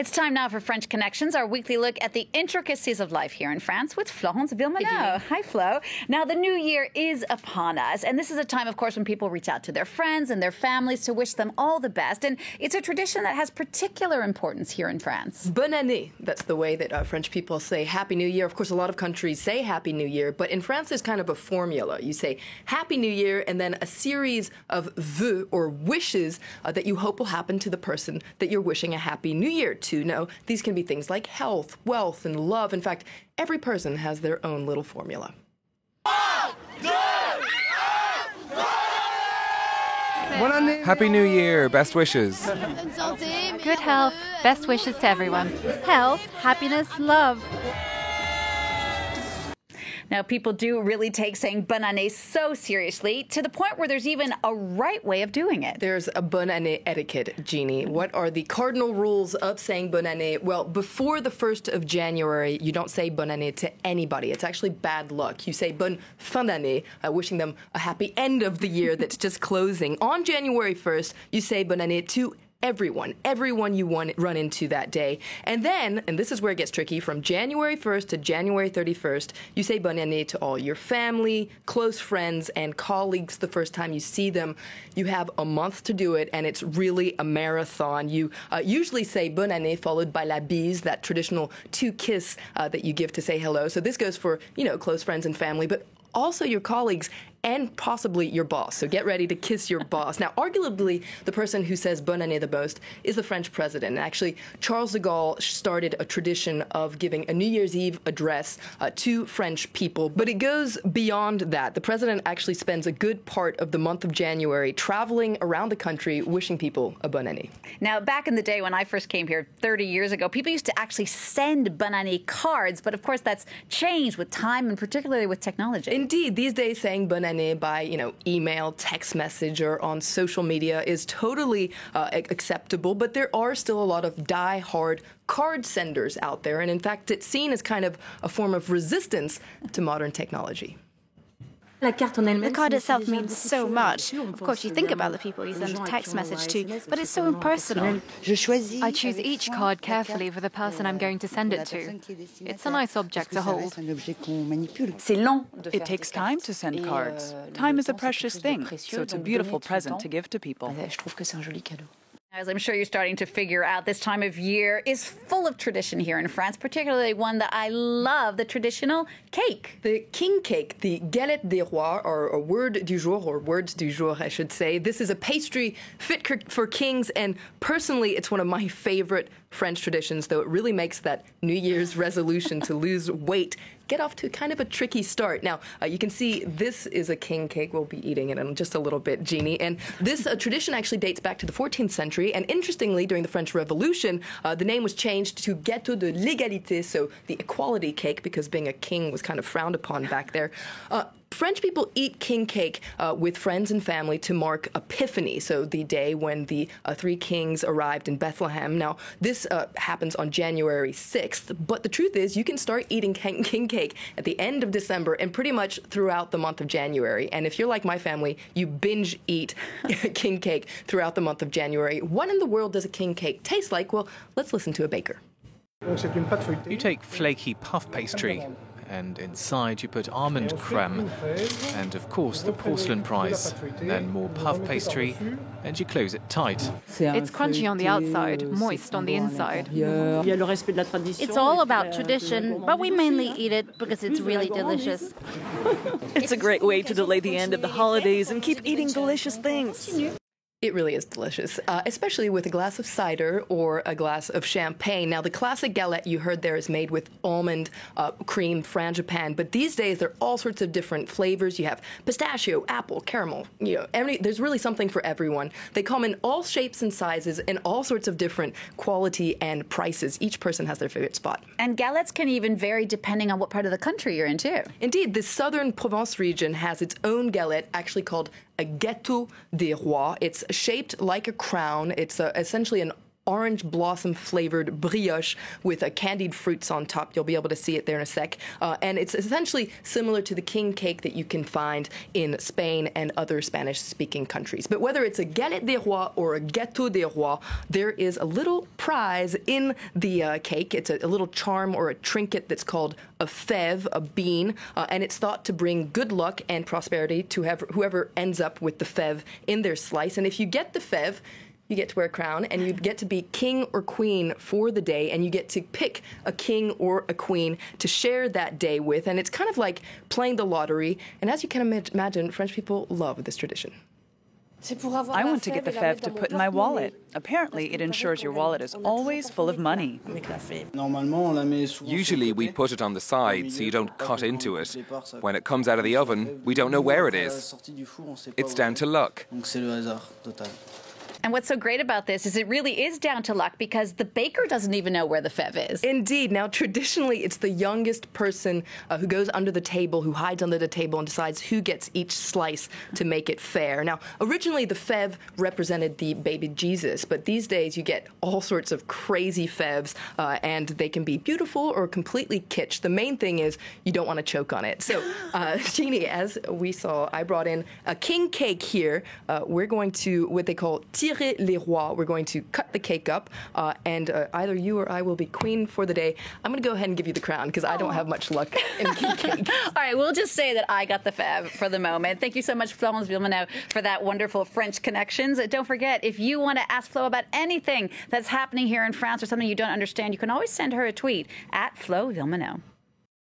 It's time now for French Connections, our weekly look at the intricacies of life here in France with Florence Villeminot. Hi, Flo. Now, the new year is upon us, and this is a time, of course, when people reach out to their friends and their families to wish them all the best, and it's a tradition that has particular importance here in France. Bonne année. That's the way that French people say Happy New Year. Of course, a lot of countries say Happy New Year, but in France, there's kind of a formula. You say Happy New Year, and then a series of vœux or wishes that you hope will happen to the person that you're wishing a Happy New Year to. Now, these can be things like health, wealth, and love. In fact, every person has their own little formula. Happy New Year, best wishes. Good health, best wishes to everyone. Health, happiness, love. Now, people do really take saying bonne année so seriously, to the point where there's even a right way of doing it. There's a bonne année etiquette, Jeannie. What are the cardinal rules of saying bonne année? Well, before the 1st of January, you don't say bonne année to anybody. It's actually bad luck. You say bonne fin d'année, wishing them a happy end of the year that's just closing. On January 1st, you say bonne année to everyone you run into that day. And then, and this is where it gets tricky, from January 1st to January 31st, you say bonne année to all your family, close friends, and colleagues the first time you see them. You have a month to do it, and it's really a marathon. You usually say bonne année followed by la bise, that traditional two-kiss that you give to say hello. So this goes for, close friends and family, but also your colleagues and possibly your boss. So get ready to kiss your boss. Now, arguably, the person who says bonne année the most is the French president. Actually, Charles de Gaulle started a tradition of giving a New Year's Eve address to French people. But it goes beyond that. The president actually spends a good part of the month of January traveling around the country wishing people a bonne année. Now, back in the day when I first came here 30 years ago, people used to actually send bonne année cards. But of course, that's changed with time and particularly with technology. Indeed, these days saying bonne année by, email, text message, or on social media is totally acceptable, but there are still a lot of die-hard card senders out there, and in fact, it's seen as kind of a form of resistance to modern technology. The card itself means so much. Of course, you think about the people you send a text message to, but it's so impersonal. I choose each card carefully for the person I'm going to send it to. It's a nice object to hold. It takes time to send cards. Time is a precious thing, so it's a beautiful present to give to people. As I'm sure you're starting to figure out, this time of year is full of tradition here in France, particularly one that I love, the traditional cake. The king cake, the galette des rois, or word du jour, or words du jour, I should say. This is a pastry fit for kings, and personally, it's one of my favorite French traditions, though it really makes that New Year's resolution to lose weight get off to kind of a tricky start. Now, you can see this is a king cake. We'll be eating it in just a little bit, Jeannie. And this tradition actually dates back to the 14th century. And interestingly, during the French Revolution, the name was changed to Gâteau de l'égalité, so the equality cake, because being a king was kind of frowned upon back there. French people eat king cake with friends and family to mark Epiphany, so the day when the three kings arrived in Bethlehem. Now, this happens on January 6th, but the truth is you can start eating king cake at the end of December and pretty much throughout the month of January. And if you're like my family, you binge eat king cake throughout the month of January. What in the world does a king cake taste like? Well, let's listen to a baker. You take flaky puff pastry, and inside you put almond creme, and of course the porcelain prize, then more puff pastry, and you close it tight. It's crunchy on the outside, moist on the inside. It's all about tradition, but we mainly eat it because it's really delicious. It's a great way to delay the end of the holidays and keep eating delicious things. It really is delicious, especially with a glass of cider or a glass of champagne. Now, the classic galette you heard there is made with almond cream frangipane, but these days there are all sorts of different flavors. You have pistachio, apple, caramel. There's really something for everyone. They come in all shapes and sizes and all sorts of different quality and prices. Each person has their favorite spot. And galettes can even vary depending on what part of the country you're in, too. Indeed, the southern Provence region has its own galette, actually called a gâteau des rois. It's shaped like a crown. It's essentially an orange blossom flavored brioche with candied fruits on top. You'll be able to see it there in a sec. And it's essentially similar to the king cake that you can find in Spain and other Spanish-speaking countries. But whether it's a galette des rois or a gâteau des rois, there is a little prize in the cake. It's a little charm or a trinket that's called a fève, a bean, and it's thought to bring good luck and prosperity to whoever ends up with the fève in their slice. And if you get the fève, you get to wear a crown, and you get to be king or queen for the day, and you get to pick a king or a queen to share that day with. And it's kind of like playing the lottery. And as you can imagine, French people love this tradition. I want to get the fève to put in my wallet. Apparently, it ensures your wallet is always full of money. Usually we put it on the side so you don't cut into it. When it comes out of the oven, we don't know where it is. It's down to luck. And what's so great about this is it really is down to luck because the baker doesn't even know where the fève is. Indeed. Now, traditionally, it's the youngest person who goes under the table, who hides under the table and decides who gets each slice to make it fair. Now, originally, the fève represented the baby Jesus, but these days you get all sorts of crazy fèves, and they can be beautiful or completely kitsch. The main thing is you don't want to choke on it. So, Jeannie, as we saw, I brought in a king cake here. We're going to what they call tirer les rois. We're going to cut the cake up, and either you or I will be queen for the day. I'm going to go ahead and give you the crown because I don't have much luck in king cake. All right, we'll just say that I got the fève for the moment. Thank you so much, Florence Villeminot, for that wonderful French connections. Don't forget, if you want to ask Flo about anything that's happening here in France or something you don't understand, you can always send her a tweet at Flo Villeminot.